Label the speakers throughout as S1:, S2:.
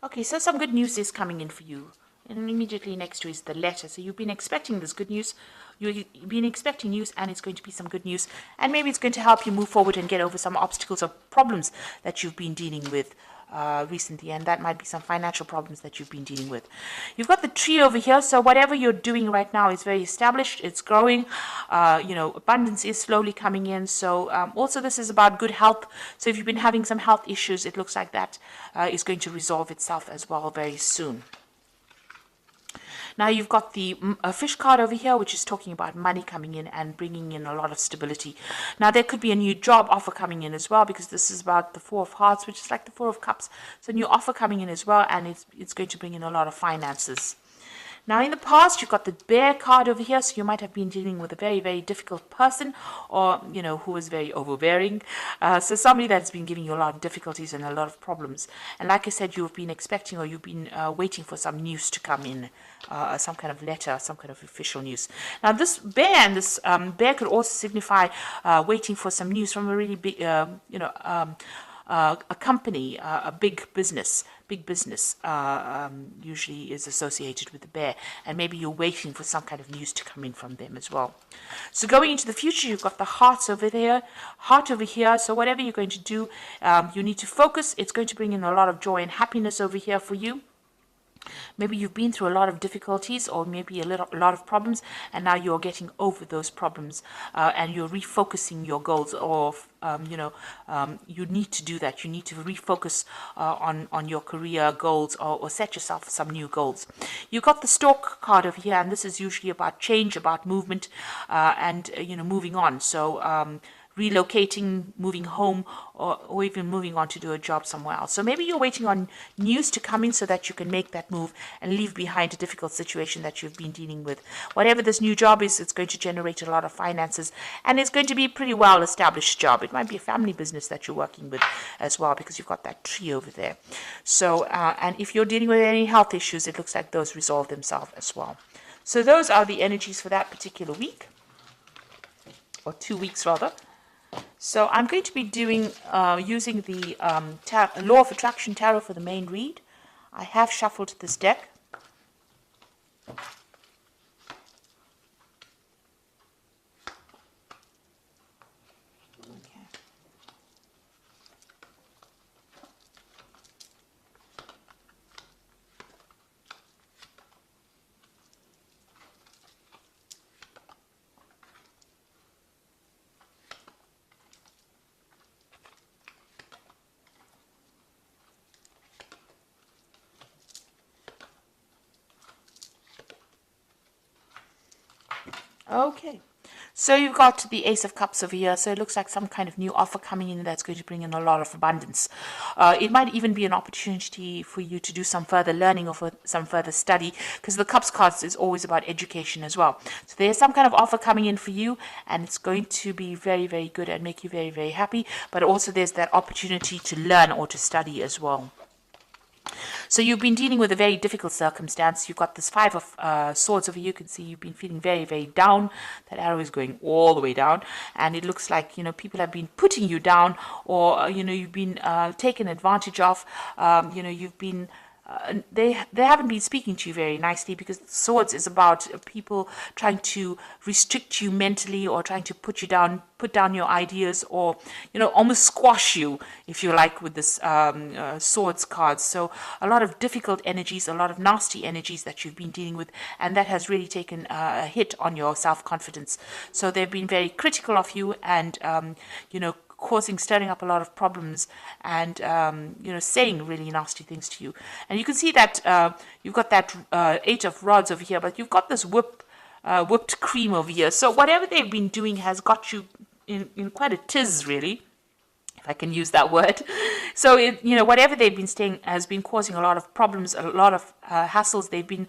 S1: Okay, so some good news is coming in for you. And immediately next to is the letter. So you've been expecting this good news. You've been expecting news, and it's going to be some good news. And maybe it's going to help you move forward and get over some obstacles or problems that you've been dealing with recently. And that might be some financial problems that you've been dealing with. You've got the tree over here. So whatever you're doing right now is very established. It's growing. Abundance is slowly coming in. So also this is about good health. So if you've been having some health issues, it looks like that is going to resolve itself as well very soon. Now you've got the fish card over here, which is talking about money coming in and bringing in a lot of stability. Now there could be a new job offer coming in as well, because this is about the Four of Hearts, which is like the Four of Cups. So a new offer coming in as well, and it's going to bring in a lot of finances. Now, in the past, you've got the bear card over here, so you might have been dealing with a very, very difficult person, or, who is very overbearing. So somebody that's been giving you a lot of difficulties and a lot of problems. And like I said, you've been expecting, or you've been waiting for some news to come in, some kind of letter, some kind of official news. Now, this bear and this bear could also signify waiting for some news from a really big, a company, a big business usually is associated with the bear, and maybe you're waiting for some kind of news to come in from them as well. So going into the future, you've got the heart over here. So whatever you're going to do, you need to focus. It's going to bring in a lot of joy and happiness over here for you. Maybe you've been through a lot of difficulties, or maybe a lot of problems, and now you're getting over those problems, and you're refocusing your goals. Or you need to do that. You need to refocus on your career goals, or set yourself some new goals. You've got the Stork card over here, and this is usually about change, about movement, and moving on. So relocating, moving home, or even moving on to do a job somewhere else. So maybe you're waiting on news to come in so that you can make that move and leave behind a difficult situation that you've been dealing with. Whatever this new job is, it's going to generate a lot of finances, and it's going to be a pretty well-established job. It might be a family business that you're working with as well, because you've got that tree over there. So, and if you're dealing with any health issues, it looks like those resolve themselves as well. So those are the energies for that particular week, or 2 weeks rather. So I'm going to be doing using the Law of Attraction Tarot for the main read. I have shuffled this deck. Okay, so you've got the Ace of Cups over here. So it looks like some kind of new offer coming in that's going to bring in a lot of abundance. It might even be an opportunity for you to do some further learning or for some further study, because the Cups cards is always about education as well. So there's some kind of offer coming in for you, and it's going to be very, very good and make you very, very happy. But also there's that opportunity to learn or to study as well. So you've been dealing with a very difficult circumstance. You've got this Five of Swords over here. You can see you've been feeling very, very down. That arrow is going all the way down. And it looks like, people have been putting you down, or, you've been taken advantage of. You've been... they haven't been speaking to you very nicely, because Swords is about people trying to restrict you mentally, or trying to put down your ideas, or almost squash you, if you like, with this Swords cards. So a lot of difficult energies, a lot of nasty energies that you've been dealing with, and that has really taken a hit on your self-confidence. So they've been very critical of you, and stirring up a lot of problems, and saying really nasty things to you. And you can see that you've got that Eight of Rods over here, but you've got this whipped cream over here. So whatever they've been doing has got you in quite a tiz, really, if I can use that word. So, whatever they've been saying has been causing a lot of problems, a lot of hassles. They've been,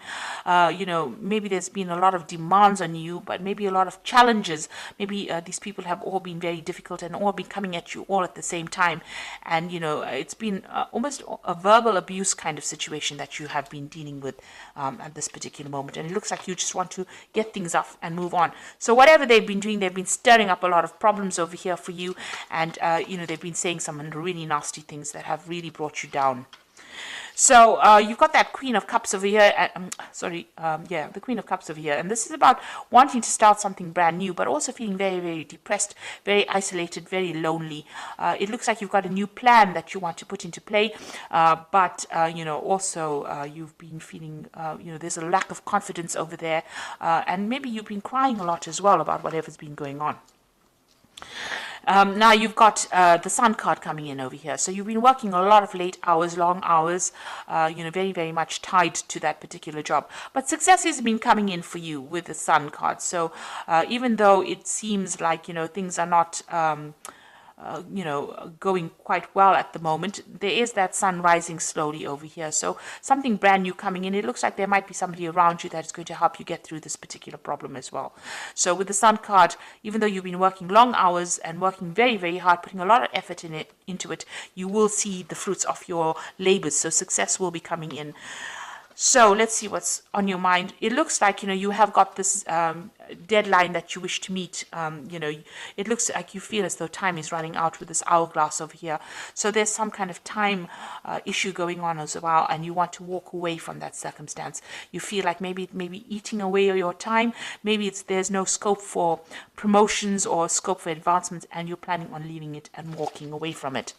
S1: maybe there's been a lot of demands on you, but maybe a lot of challenges. Maybe these people have all been very difficult and all been coming at you all at the same time. And, it's been almost a verbal abuse kind of situation that you have been dealing with at this particular moment. And it looks like you just want to get things off and move on. So whatever they've been doing, they've been stirring up a lot of problems over here for you. And, they've been saying some really nasty things that have really brought you down. So you've got that Queen of Cups over here. Yeah, the Queen of Cups over here. And this is about wanting to start something brand new, but also feeling very, very depressed, very isolated, very lonely. It looks like you've got a new plan that you want to put into play, but, also you've been feeling, there's a lack of confidence over there. And maybe you've been crying a lot as well about whatever's been going on. Now you've got the Sun card coming in over here. So you've been working a lot of late hours, long hours, very, very much tied to that particular job. But success has been coming in for you with the Sun card. So even though it seems like, things are not going quite well at the moment, there is that sun rising slowly over here. So something brand new coming in. It looks like there might be somebody around you that is going to help you get through this particular problem as well. So with the Sun card, even though you've been working long hours and working very, very hard, putting a lot of effort into it, you will see the fruits of your labors. So success will be coming in. So let's see what's on your mind. It looks like, you have got this deadline that you wish to meet. It looks like you feel as though time is running out with this hourglass over here. So there's some kind of time issue going on as well, and you want to walk away from that circumstance. You feel like maybe eating away your time. Maybe there's no scope for promotions or scope for advancements, and you're planning on leaving it and walking away from it.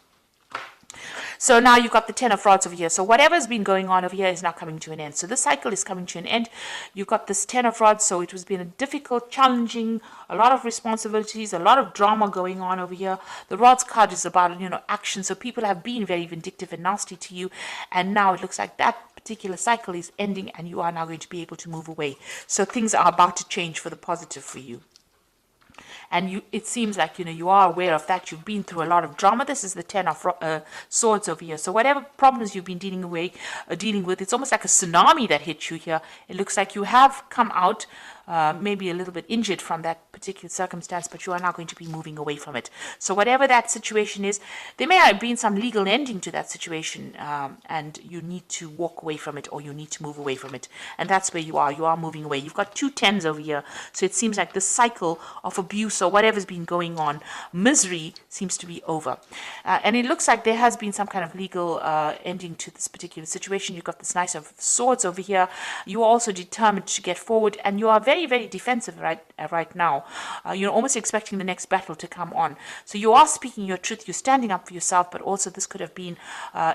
S1: So now you've got the Ten of Rods over here. So whatever's been going on over here is now coming to an end. So this cycle is coming to an end. You've got this Ten of Rods. So it has been a difficult, challenging, a lot of responsibilities, a lot of drama going on over here. The Rods card is about, action. So people have been very vindictive and nasty to you. And now it looks like that particular cycle is ending and you are now going to be able to move away. So things are about to change for the positive for you. And it seems like, you are aware of that. You've been through a lot of drama. This is the Ten of Swords over here. So whatever problems you've been dealing with, it's almost like a tsunami that hit you here. It looks like you have come out maybe a little bit injured from that particular circumstance, but you are now going to be moving away from it. So whatever that situation is, there may have been some legal ending to that situation, and you need to walk away from it, or you need to move away from it. And that's where you are. You are moving away. You've got 2 tens over here. So it seems like the cycle of abuse or whatever's been going on, misery, seems to be over. And it looks like there has been some kind of legal ending to this particular situation. You've got this Knight of Swords over here. You are also determined to get forward, and you are very, very defensive right now. You're almost expecting the next battle to come on. So you are speaking your truth. You're standing up for yourself, but also this could have been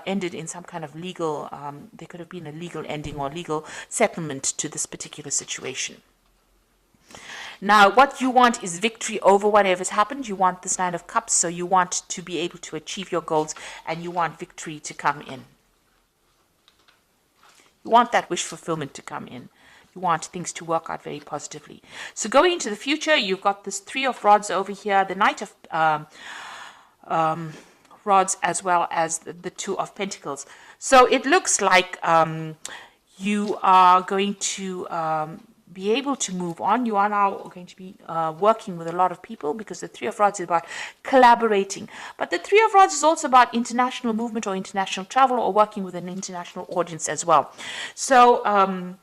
S1: ended in some kind of legal, there could have been a legal ending or legal settlement to this particular situation. Now, what you want is victory over whatever's happened. You want this Nine of Cups, so you want to be able to achieve your goals, and you want victory to come in. You want that wish fulfillment to come in. You want things to work out very positively. So going into the future, you've got this Three of Rods over here, the Knight of Rods, as well as the Two of Pentacles. So it looks like you are going to be able to move on. You are now going to be working with a lot of people, because the Three of Rods is about collaborating. But the Three of Rods is also about international movement or international travel, or working with an international audience as well. So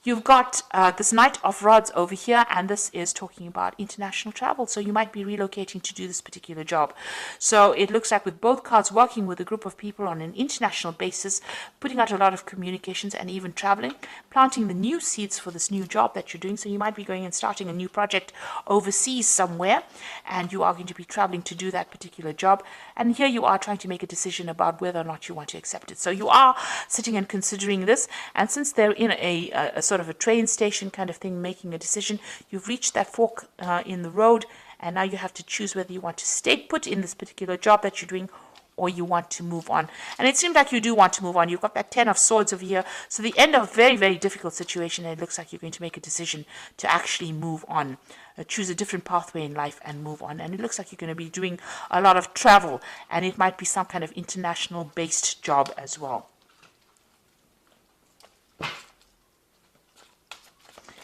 S1: you've got this Knight of Rods over here, and this is talking about international travel. So you might be relocating to do this particular job. So it looks like with both cards, working with a group of people on an international basis, putting out a lot of communications, and even traveling, planting the new seeds for this new job that you're doing. So you might be going and starting a new project overseas somewhere, and you are going to be traveling to do that particular job. And here you are trying to make a decision about whether or not you want to accept it. So you are sitting and considering this, and since they're in a sort of a train station kind of thing, making a decision, you've reached that fork in the road, and now you have to choose whether you want to stay put in this particular job that you're doing, or you want to move on. And it seems like you do want to move on. You've got that Ten of Swords over here. So the end of a very, very difficult situation, and it looks like you're going to make a decision to actually move on. Choose a different pathway in life and move on. And it looks like you're going to be doing a lot of travel, and it might be some kind of international based job as well.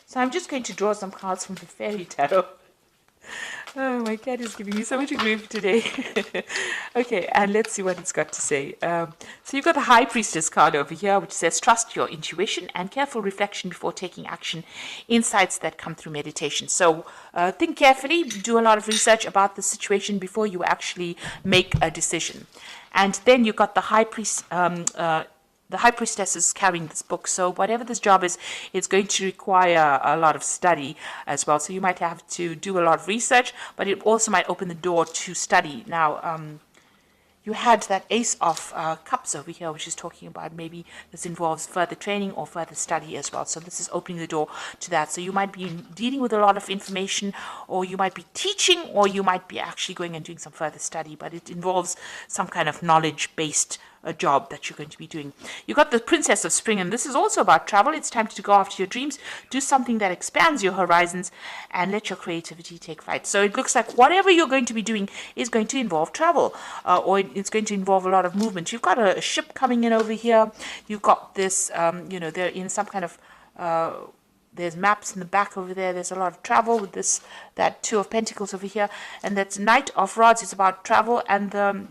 S1: So I'm just going to draw some cards from the Fairy Tarot. Oh, my cat is giving me so much grief today. Okay, and let's see what it's got to say. So you've got the High Priestess card over here, which says, trust your intuition and careful reflection before taking action. Insights that come through meditation. So think carefully, do a lot of research about the situation before you actually make a decision. And then you've got the High Priest the high priestess is carrying this book, so whatever this job is, it's going to require a lot of study as well. So you might have to do a lot of research, but it also might open the door to study. Now, you had that Ace of Cups over here, which is talking about maybe this involves further training or further study as well. So this is opening the door to that. So you might be dealing with a lot of information, or you might be teaching, or you might be actually going and doing some further study, but it involves some kind of knowledge-based job that you're going to be doing. You got the Princess of Spring, and this is also about travel. It's time to go after your dreams, do something that expands your horizons, and let your creativity take flight. So it looks like whatever you're going to be doing is going to involve travel, or it's going to involve a lot of movement. You've got a ship coming in over here. You've got this, they're in some kind of there's maps in the back over there. There's a lot of travel with that Two of Pentacles over here, and that's Knight of Rods is about travel, and the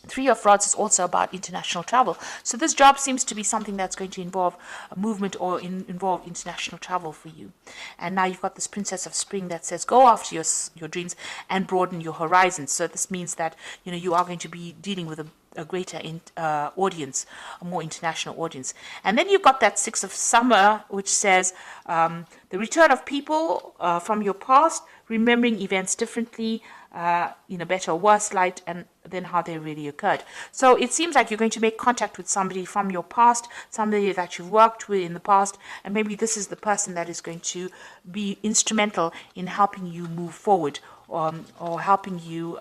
S1: Three of Rods is also about international travel. So this job seems to be something that's going to involve a movement or involve international travel for you. And now you've got this Princess of Spring that says go after your dreams and broaden your horizons. So this means that you are going to be dealing with a greater audience, a more international audience. And then you've got that Six of Summer, which says the return of people from your past, remembering events differently, in a better or worse light, and than how they really occurred. So it seems like you're going to make contact with somebody from your past, somebody that you've worked with in the past, and maybe this is the person that is going to be instrumental in helping you move forward, or helping you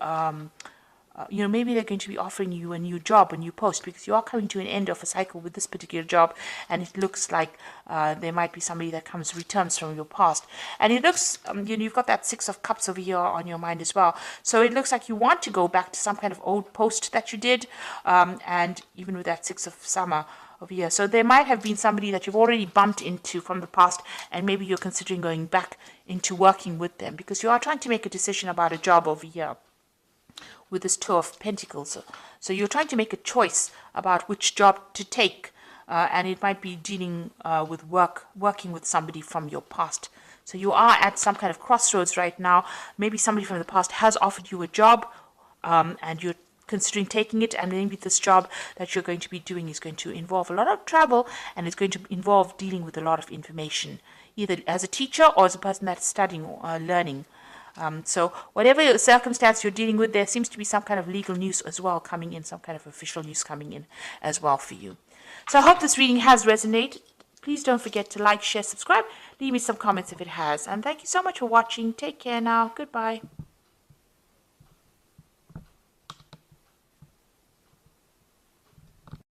S1: maybe they're going to be offering you a new job, a new post, because you are coming to an end of a cycle with this particular job, and it looks like there might be somebody that returns from your past. And it looks, you've got that Six of Cups over here on your mind as well. So it looks like you want to go back to some kind of old post that you did, and even with that Six of Summer over here. So there might have been somebody that you've already bumped into from the past, and maybe you're considering going back into working with them, because you are trying to make a decision about a job over here with this Two of Pentacles. So you're trying to make a choice about which job to take, and it might be dealing with working with somebody from your past. So you are at some kind of crossroads right now. Maybe somebody from the past has offered you a job, and you're considering taking it, and maybe this job that you're going to be doing is going to involve a lot of travel, and it's going to involve dealing with a lot of information, either as a teacher or as a person that's studying or learning. So whatever circumstance you're dealing with, there seems to be some kind of legal news as well coming in, some kind of official news coming in as well for you. So I hope this reading has resonated. Please don't forget to like, share, subscribe. Leave me some comments if it has. And thank you so much for watching. Take care now. Goodbye.